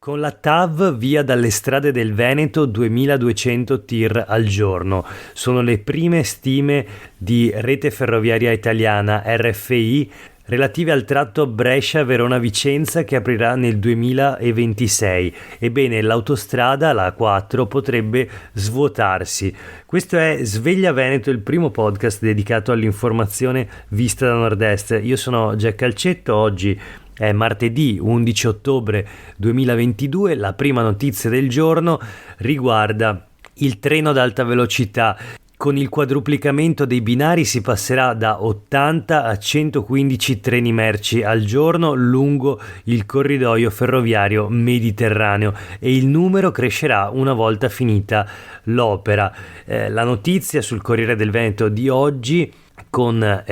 Con la TAV via dalle strade del Veneto 2200 tir al giorno. Sono le prime stime di Rete Ferroviaria Italiana RFI relative al tratto Brescia-Verona-Vicenza che aprirà nel 2026. Ebbene, l'autostrada, la A4, potrebbe svuotarsi. Questo è Sveglia Veneto, il primo podcast dedicato all'informazione vista da nord-est. Io sono Jack Calcetto, oggi è martedì 11 ottobre 2022, la prima notizia del giorno riguarda il treno ad alta velocità. Con il quadruplicamento dei binari si passerà da 80 a 115 treni merci al giorno lungo il corridoio ferroviario mediterraneo e il numero crescerà una volta finita l'opera. La notizia sul Corriere del Veneto di oggi con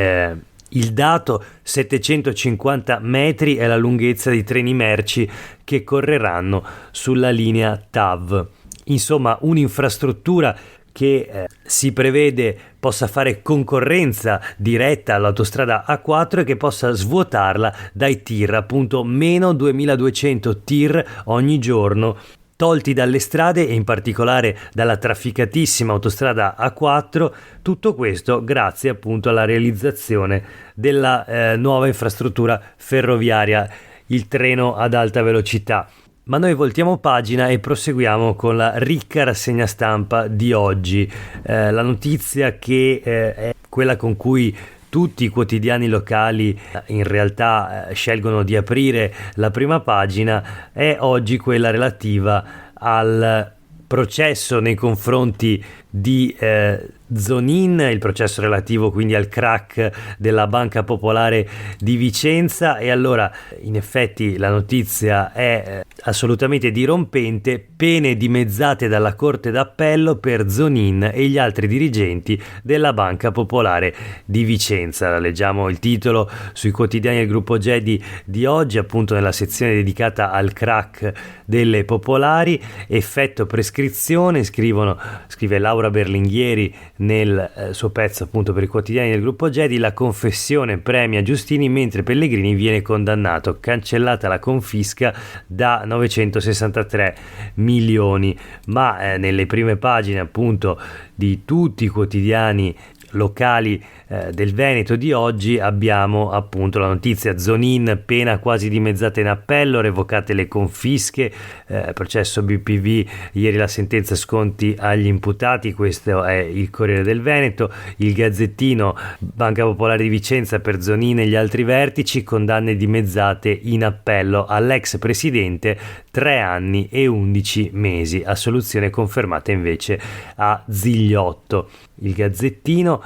il dato 750 metri è la lunghezza dei treni merci che correranno sulla linea TAV. Insomma, un'infrastruttura che si prevede possa fare concorrenza diretta all'autostrada A4 e che possa svuotarla dai tir, appunto meno 2200 tir ogni giorno, tolti dalle strade e in particolare dalla trafficatissima autostrada A4, tutto questo grazie appunto alla realizzazione della nuova infrastruttura ferroviaria, il treno ad alta velocità. Ma noi voltiamo pagina e proseguiamo con la ricca rassegna stampa di oggi. La notizia che è quella con cui tutti i quotidiani locali in realtà scelgono di aprire la prima pagina è oggi quella relativa al processo nei confronti di Zonin, il processo relativo quindi al crack della Banca Popolare di Vicenza. E allora in effetti la notizia è assolutamente dirompente: pene dimezzate dalla Corte d'Appello per Zonin e gli altri dirigenti della Banca Popolare di Vicenza. Leggiamo il titolo sui quotidiani del gruppo Gedi di oggi, appunto nella sezione dedicata al crack delle popolari. Effetto prescrizione, scrive Laura Berlinghieri nel suo pezzo appunto per i quotidiani del gruppo Gedi. La confessione premia Giustini mentre Pellegrini viene condannato, cancellata la confisca da 963 milioni. Ma nelle prime pagine appunto di tutti i quotidiani locali del Veneto di oggi abbiamo appunto la notizia: Zonin, pena quasi dimezzata in appello, revocate le confische, processo BPV, ieri la sentenza, sconti agli imputati. Questo è il Corriere del Veneto. Il Gazzettino: Banca Popolare di Vicenza per Zonin e gli altri vertici, condanne dimezzate in appello all'ex presidente, 3 anni e 11 mesi, assoluzione confermata invece a Zigliotto. Il Gazzettino,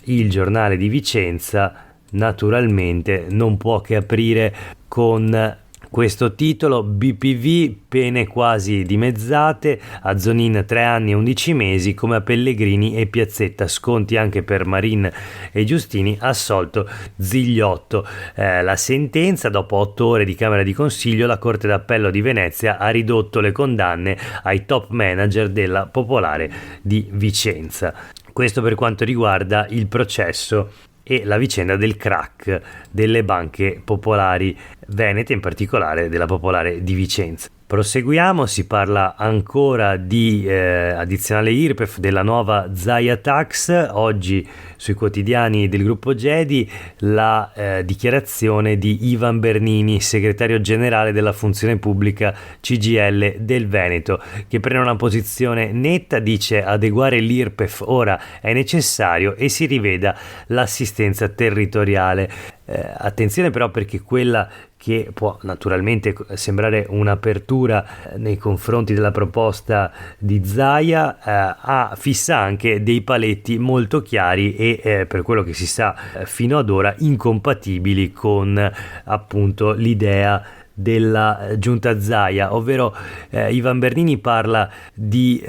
il giornale di Vicenza, naturalmente non può che aprire con questo titolo: BPV, pene quasi dimezzate, a Zonin 3 anni e 11 mesi come a Pellegrini e Piazzetta, sconti anche per Marin e Giustini, assolto Zigliotto. La sentenza: dopo 8 ore di Camera di Consiglio, la Corte d'Appello di Venezia ha ridotto le condanne ai top manager della Popolare di Vicenza. Questo per quanto riguarda il processo e la vicenda del crack delle banche popolari venete, in particolare della Popolare di Vicenza. Proseguiamo, si parla ancora di addizionale IRPEF, della nuova Zaia Tax. Oggi sui quotidiani del gruppo Gedi la dichiarazione di Ivan Bernini, segretario generale della funzione pubblica CGIL del Veneto, che prende una posizione netta, dice: adeguare l'IRPEF ora è necessario e si riveda l'assistenza territoriale. Attenzione però, perché quella che può naturalmente sembrare un'apertura nei confronti della proposta di Zaia fissa anche dei paletti molto chiari e per quello che si sa fino ad ora incompatibili con appunto l'idea della giunta Zaia, ovvero Ivan Bernini parla di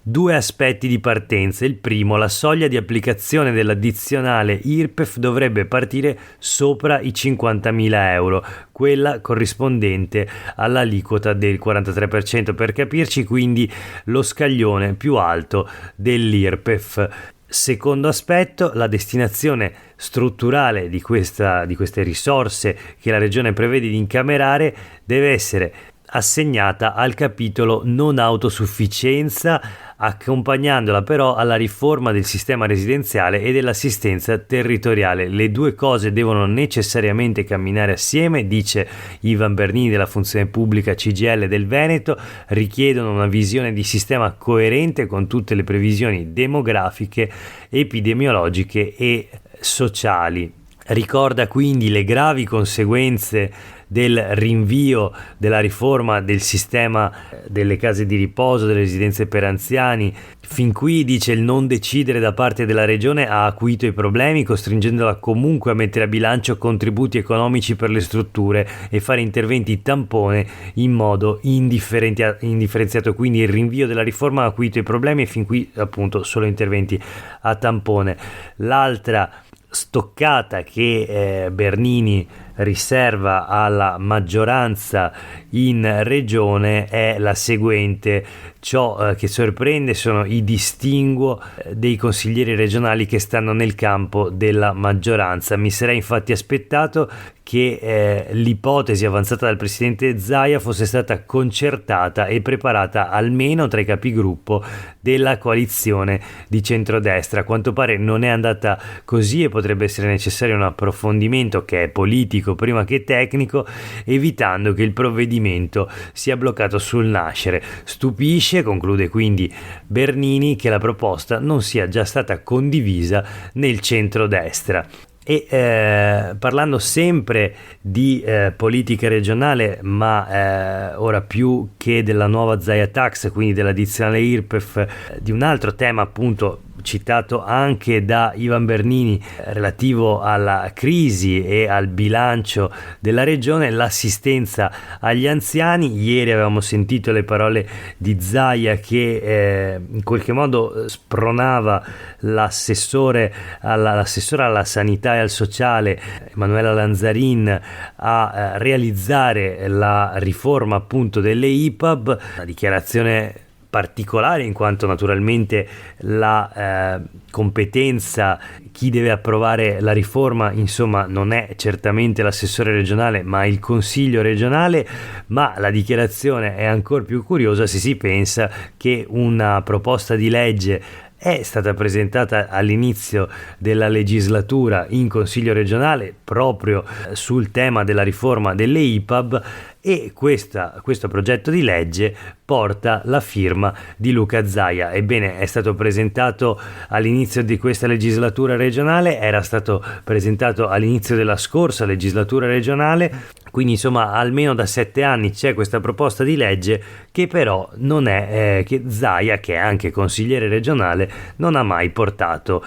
2 aspetti di partenza. Il primo: la soglia di applicazione dell'addizionale IRPEF dovrebbe partire sopra i 50.000 euro, quella corrispondente all'aliquota del 43%, per capirci, quindi lo scaglione più alto dell'IRPEF. Secondo aspetto: la destinazione strutturale di queste risorse che la Regione prevede di incamerare deve essere assegnata al capitolo non autosufficienza, accompagnandola però alla riforma del sistema residenziale e dell'assistenza territoriale. Le due cose devono necessariamente camminare assieme, dice Ivan Bernini della Funzione Pubblica CGIL del Veneto, richiedono una visione di sistema coerente con tutte le previsioni demografiche, epidemiologiche e sociali. Ricorda quindi le gravi conseguenze del rinvio della riforma del sistema delle case di riposo, delle residenze per anziani. Fin qui, dice, il non decidere da parte della regione ha acuito i problemi, costringendola comunque a mettere a bilancio contributi economici per le strutture e fare interventi tampone in modo indifferenziato. Quindi il rinvio della riforma ha acuito i problemi e fin qui appunto solo interventi a tampone. L'altra stoccata che Bernini riserva alla maggioranza in regione è la seguente: ciò che sorprende sono i distinguo dei consiglieri regionali che stanno nel campo della maggioranza. Mi sarei infatti aspettato che l'ipotesi avanzata dal presidente Zaia fosse stata concertata e preparata almeno tra i capigruppo della coalizione di centrodestra. A quanto pare non è andata così e potrebbe essere necessario un approfondimento che è politico prima che tecnico, evitando che il provvedimento sia bloccato sul nascere. Stupisce, conclude quindi Bernini, che la proposta non sia già stata condivisa nel centrodestra. E parlando sempre di politica regionale, ma ora più che della nuova Zaia Tax, quindi dell'addizionale IRPEF, di un altro tema appunto citato anche da Ivan Bernini relativo alla crisi e al bilancio della regione, l'assistenza agli anziani. Ieri avevamo sentito le parole di Zaia che in qualche modo spronava l'assessora alla sanità e al sociale Emanuela Lanzarin a realizzare la riforma appunto delle IPAB, una dichiarazione particolare in quanto naturalmente la competenza, chi deve approvare la riforma insomma non è certamente l'assessore regionale ma il consiglio regionale. Ma la dichiarazione è ancora più curiosa se si pensa che una proposta di legge è stata presentata all'inizio della legislatura in Consiglio regionale proprio sul tema della riforma delle IPAB, e questo progetto di legge porta la firma di Luca Zaia. Ebbene, è stato presentato all'inizio di questa legislatura regionale, era stato presentato all'inizio della scorsa legislatura regionale, quindi insomma almeno da 7 anni c'è questa proposta di legge che però non è che Zaia, che è anche consigliere regionale, non ha mai portato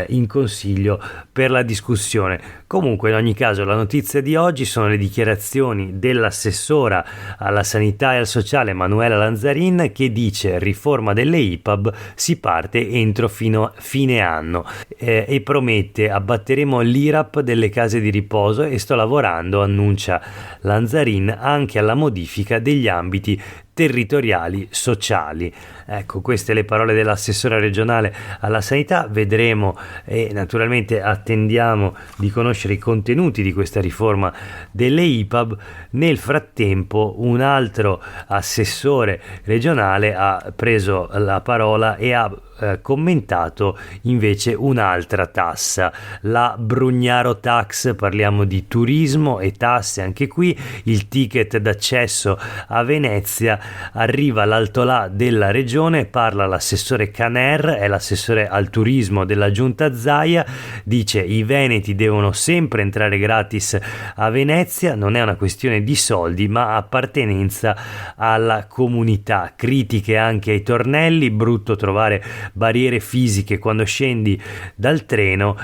in consiglio per la discussione. Comunque, in ogni caso, la notizia di oggi sono le dichiarazioni dell'assessora alla sanità e al sociale Emanuela Lanzarin, che dice: riforma delle IPAB, si parte entro fine anno, e promette: abbatteremo l'IRAP delle case di riposo e sto lavorando, annuncia Lanzarin, anche alla modifica degli ambiti territoriali sociali. Ecco, queste le parole dell'assessora regionale alla sanità. Vedremo e naturalmente attendiamo di conoscere i contenuti di questa riforma delle IPAB. Nel frattempo un altro assessore regionale ha preso la parola e ha commentato invece un'altra tassa, la Brugnaro Tax. Parliamo di turismo e tasse anche qui. Il ticket d'accesso a Venezia arriva all'altolà della regione, parla l'assessore Caner, è l'assessore al turismo della giunta Zaia, dice: i veneti devono sempre entrare gratis a Venezia, non è una questione di soldi ma appartenenza alla comunità. Critiche anche ai tornelli, brutto trovare barriere fisiche quando scendi dal treno,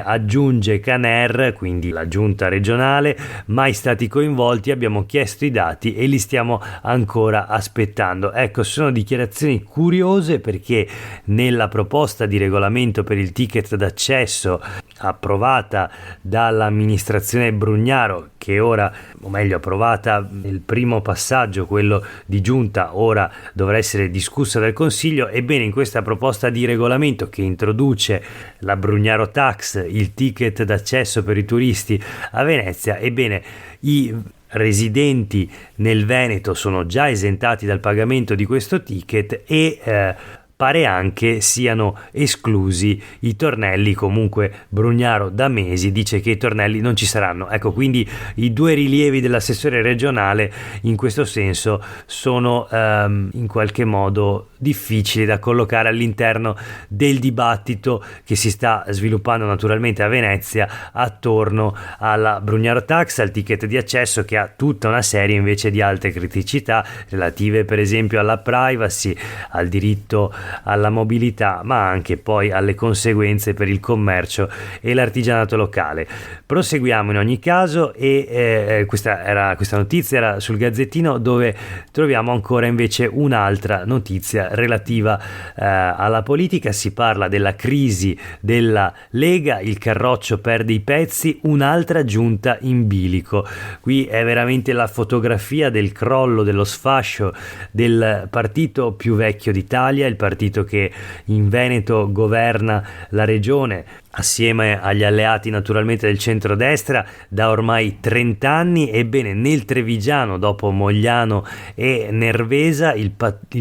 aggiunge Caner, quindi la giunta regionale. Mai stati coinvolti, abbiamo chiesto i dati e li stiamo ancora aspettando. Ecco, sono dichiarazioni curiose perché nella proposta di regolamento per il ticket d'accesso approvata dall'amministrazione Brugnaro, che ora, o meglio approvata nel primo passaggio, quello di giunta, ora dovrà essere discussa dal Consiglio. Ebbene, in questa proposta di regolamento che introduce la Brugnaro Tax, il ticket d'accesso per i turisti a Venezia, ebbene i residenti nel Veneto sono già esentati dal pagamento di questo ticket e pare anche siano esclusi i tornelli. Comunque Brugnaro da mesi dice che i tornelli non ci saranno. Ecco, quindi i due rilievi dell'assessore regionale in questo senso sono in qualche modo difficili da collocare all'interno del dibattito che si sta sviluppando naturalmente a Venezia attorno alla Brugnaro Tax, al ticket di accesso, che ha tutta una serie invece di altre criticità relative per esempio alla privacy, al diritto alla mobilità, ma anche poi alle conseguenze per il commercio e l'artigianato locale. Proseguiamo in ogni caso e questa notizia era sul Gazzettino, dove troviamo ancora invece un'altra notizia relativa alla politica. Si parla della crisi della Lega, il Carroccio perde i pezzi, un'altra giunta in bilico. Qui è veramente la fotografia del crollo, dello sfascio del partito più vecchio d'Italia, il partito che in Veneto governa la regione assieme agli alleati naturalmente del centrodestra da ormai 30 anni. Ebbene, nel Trevigiano, dopo Mogliano e Nervesa, il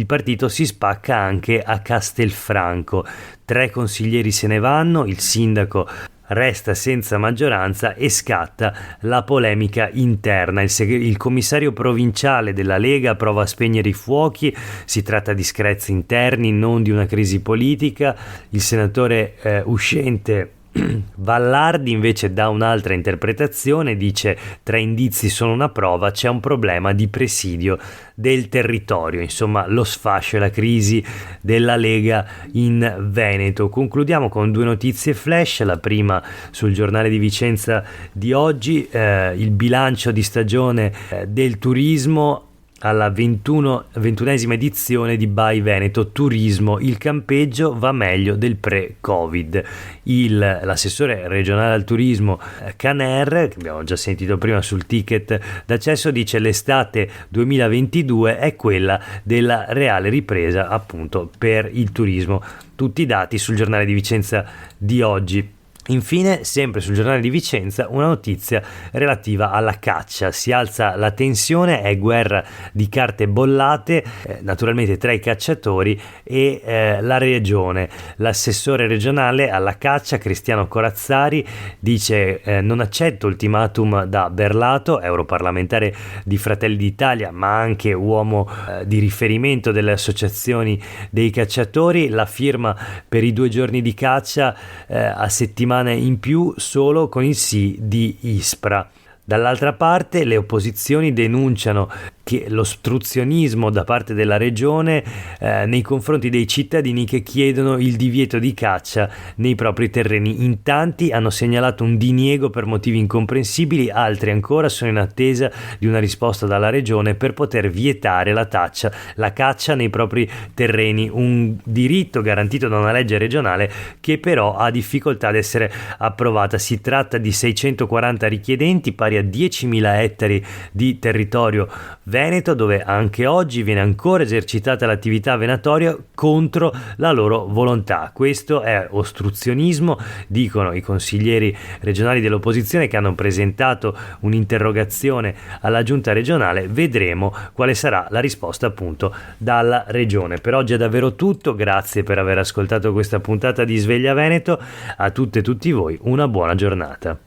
partito si spacca anche a Castelfranco. 3 consiglieri se ne vanno, il sindaco resta senza maggioranza e scatta la polemica interna. Il commissario provinciale della Lega prova a spegnere i fuochi. Si tratta di screzi interni, non di una crisi politica. Il senatore uscente Vallardi invece dà un'altra interpretazione, dice: 3 indizi sono una prova, c'è un problema di presidio del territorio. Insomma, lo sfascio e la crisi della Lega in Veneto. Concludiamo con 2 notizie flash. La prima sul giornale di Vicenza di oggi, il bilancio di stagione del turismo alla 21esima edizione di By Veneto Turismo. Il campeggio va meglio del pre-Covid. L'assessore regionale al turismo Caner, che abbiamo già sentito prima sul ticket d'accesso, dice: l'estate 2022 è quella della reale ripresa appunto per il turismo. Tutti i dati sul giornale di Vicenza di oggi. Infine, sempre sul giornale di Vicenza, una notizia relativa alla caccia. Si alza la tensione, è guerra di carte bollate, naturalmente tra i cacciatori e la regione. L'assessore regionale alla caccia, Cristiano Corazzari, dice: non accetto ultimatum da Berlato, europarlamentare di Fratelli d'Italia, ma anche uomo di riferimento delle associazioni dei cacciatori. La firma per i 2 giorni di caccia a settimana in più solo con il sì di Ispra. Dall'altra parte le opposizioni denunciano che l'ostruzionismo da parte della regione nei confronti dei cittadini che chiedono il divieto di caccia nei propri terreni. In tanti hanno segnalato un diniego per motivi incomprensibili, altri ancora sono in attesa di una risposta dalla regione per poter vietare la caccia nei propri terreni, un diritto garantito da una legge regionale che però ha difficoltà ad essere approvata. Si tratta di 640 richiedenti, pari a 10.000 ettari di territorio Veneto, dove anche oggi viene ancora esercitata l'attività venatoria contro la loro volontà. Questo è ostruzionismo, dicono i consiglieri regionali dell'opposizione che hanno presentato un'interrogazione alla giunta regionale. Vedremo quale sarà la risposta appunto dalla regione. Per oggi è davvero tutto, grazie per aver ascoltato questa puntata di Sveglia Veneto. A tutte e tutti voi una buona giornata.